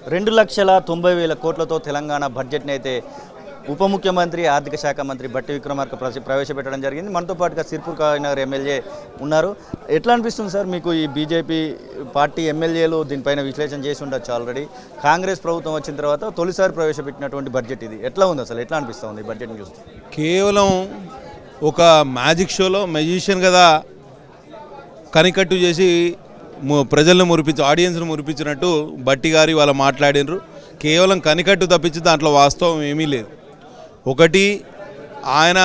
2,90,000 కోట్లతో తెలంగాణ బడ్జెట్ని అయితే ఉప ముఖ్యమంత్రి ఆర్థిక శాఖ మంత్రి బట్టి విక్రమార్క ప్రవేశపెట్టడం జరిగింది. మనతో పాటుగా సిర్పూర్ నగర్ ఎమ్మెల్యే ఉన్నారు. ఎట్లా అనిపిస్తుంది సార్ మీకు ఈ బీజేపీ పార్టీ ఎమ్మెల్యేలు దీనిపైన విశ్లేషణ చేసి ఉండొచ్చు ఆల్రెడీ. కాంగ్రెస్ ప్రభుత్వం వచ్చిన తర్వాత తొలిసారి ప్రవేశపెట్టినటువంటి బడ్జెట్ ఇది. ఎట్లా ఉంది అసలు, ఎట్లా అనిపిస్తుంది ఈ బడ్జెట్ని చూస్తే? కేవలం ఒక మ్యాజిక్ షోలో మెజిషియన్ కదా కనికట్టు చేసి ప్రజలను మురిపించి ఆడియన్స్ను మురిపించినట్టు బట్టి గారి వాళ్ళు మాట్లాడినరు. కేవలం కనికట్టు తప్పించి దాంట్లో వాస్తవం ఏమీ లేదు. ఒకటి, ఆయన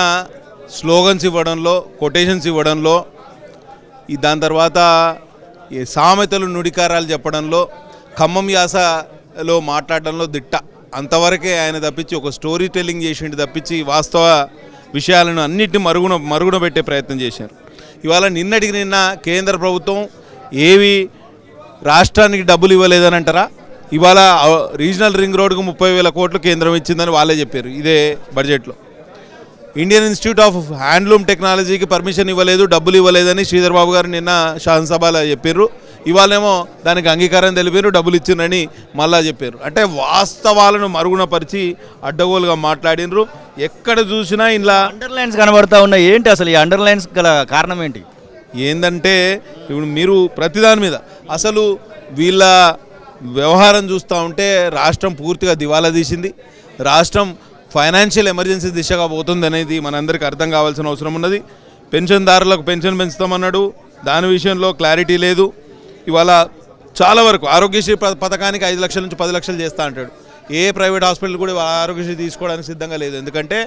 స్లోగన్స్ ఇవ్వడంలో, కొటేషన్స్ ఇవ్వడంలో, దాని తర్వాత సామెతలు నుడికారాలు చెప్పడంలో, ఖమ్మం యాసలో మాట్లాడడంలో దిట్ట. అంతవరకే ఆయన తప్పించి ఒక స్టోరీ టెల్లింగ్ చేసిండు తప్పించి వాస్తవ విషయాలను అన్నింటినీ మరుగున పెట్టే ప్రయత్నం చేశారు. ఇవాళ నిన్నటికి నిన్న కేంద్ర ప్రభుత్వం ఏవి రాష్ట్రానికి డబ్బులు ఇవ్వలేదని అంటారా? ఇవాళ రీజనల్ రింగ్ రోడ్కు 30,000 కోట్లు కేంద్రం ఇచ్చిందని వాళ్ళే చెప్పారు ఇదే బడ్జెట్లో. ఇండియన్ ఇన్స్టిట్యూట్ ఆఫ్ హ్యాండ్లూమ్ టెక్నాలజీకి పర్మిషన్ ఇవ్వలేదు, డబ్బులు ఇవ్వలేదని శ్రీధర్ బాబు గారు నిన్న శాసనసభలో చెప్పారు. ఇవాళేమో దానికి అంగీకారం తెలిపారు, డబ్బులు ఇచ్చిందని మళ్ళా చెప్పారు. అంటే వాస్తవాలను మరుగునపరిచి అడ్డగోలుగా మాట్లాడినరు. ఎక్కడ చూసినా ఇలా అండర్లైన్స్ కనబడతా ఉన్నాయి. ఏంటి అసలు ఈ అండర్లైన్స్ గల కారణం ఏంటి? ఏంటంటే ఇప్పుడు మీరు ప్రతిదాని మీద అసలు వీళ్ళ వ్యవహారం చూస్తూ ఉంటే రాష్ట్రం పూర్తిగా దివాలా తీసింది. రాష్ట్రం ఫైనాన్షియల్ ఎమర్జెన్సీ దిశగా పోతుంది అనేది మనందరికీ అర్థం కావాల్సిన అవసరం ఉన్నది. పెన్షన్దారులకు పెన్షన్ పెంచుతామన్నాడు, దాని విషయంలో క్లారిటీ లేదు. ఇవాళ చాలా వరకు ఆరోగ్యశ్రీ పథకానికి 5 లక్షల నుంచి 10 లక్షలు చేస్తా అంటాడు. ఏ ప్రైవేట్ హాస్పిటల్ కూడా ఆరోగ్యశ్రీ తీసుకోవడానికి సిద్ధంగా లేదు. ఎందుకంటే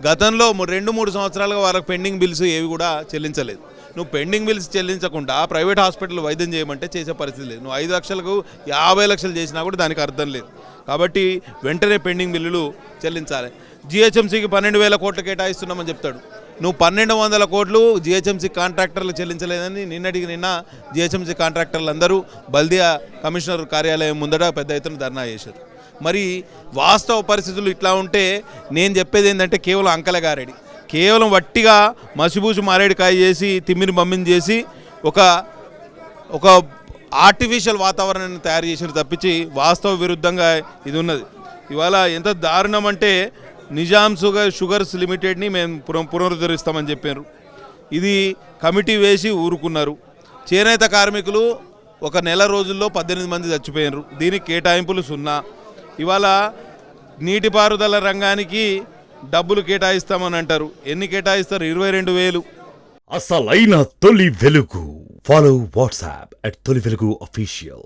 గతంలో 2-3 సంవత్సరాలుగా వాళ్ళకి పెండింగ్ బిల్స్ ఏవి కూడా చెల్లించలేదు. నువ్వు పెండింగ్ బిల్స్ చెల్లించకుండా ప్రైవేట్ హాస్పిటల్ వైద్యం చేయమంటే చేసే పరిస్థితి లేదు. నువ్వు 5 లక్షలకు 50 లక్షలు చేసినా కూడా దానికి అర్థం లేదు. కాబట్టి వెంటనే పెండింగ్ బిల్లులు చెల్లించాలి. జిహెచ్ఎంసీకి 12,000 కోట్లు కేటాయిస్తున్నామని చెప్తాడు. నువ్వు 1,200 కోట్లు జిహెచ్ఎంసీ కాంట్రాక్టర్లు చెల్లించలేదని నిన్నటికి నిన్న జిహెచ్ఎంసీ కాంట్రాక్టర్లు అందరూ బల్దియా కమిషనర్ కార్యాలయం ముందట పెద్ద ఎత్తున ధర్నా చేశారు. మరి వాస్తవ పరిస్థితులు ఇట్లా ఉంటే నేను చెప్పేది ఏంటంటే కేవలం అంకలగారెడి, కేవలం వట్టిగా మసిబూసి మారేడికాయ చేసి తిమ్మిని బమ్మిని చేసి ఒక ఆర్టిఫిషియల్ వాతావరణాన్ని తయారు చేసిన తప్పించి వాస్తవ విరుద్ధంగా ఇది ఉన్నది. ఇవాళ ఎంత దారుణం అంటే నిజాం షుగర్స్ లిమిటెడ్ని మేము పునరుద్ధరిస్తామని చెప్పారు. ఇది కమిటీ వేసి ఊరుకున్నారు. చేనేత కార్మికులు ఒక నెల రోజుల్లో 18 మంది చచ్చిపోయారు. దీనికి కేటాయింపులు 0. ఇవాళ నీటిపారుదల రంగానికి డబ్బులు కేటాయిస్తామని అంటారు. ఎన్ని కేటాయిస్తారు? 22,000. అసలైన తొలి వెలుగు. ఫాలో వాట్సాప్ @తొలి వెలుగు official.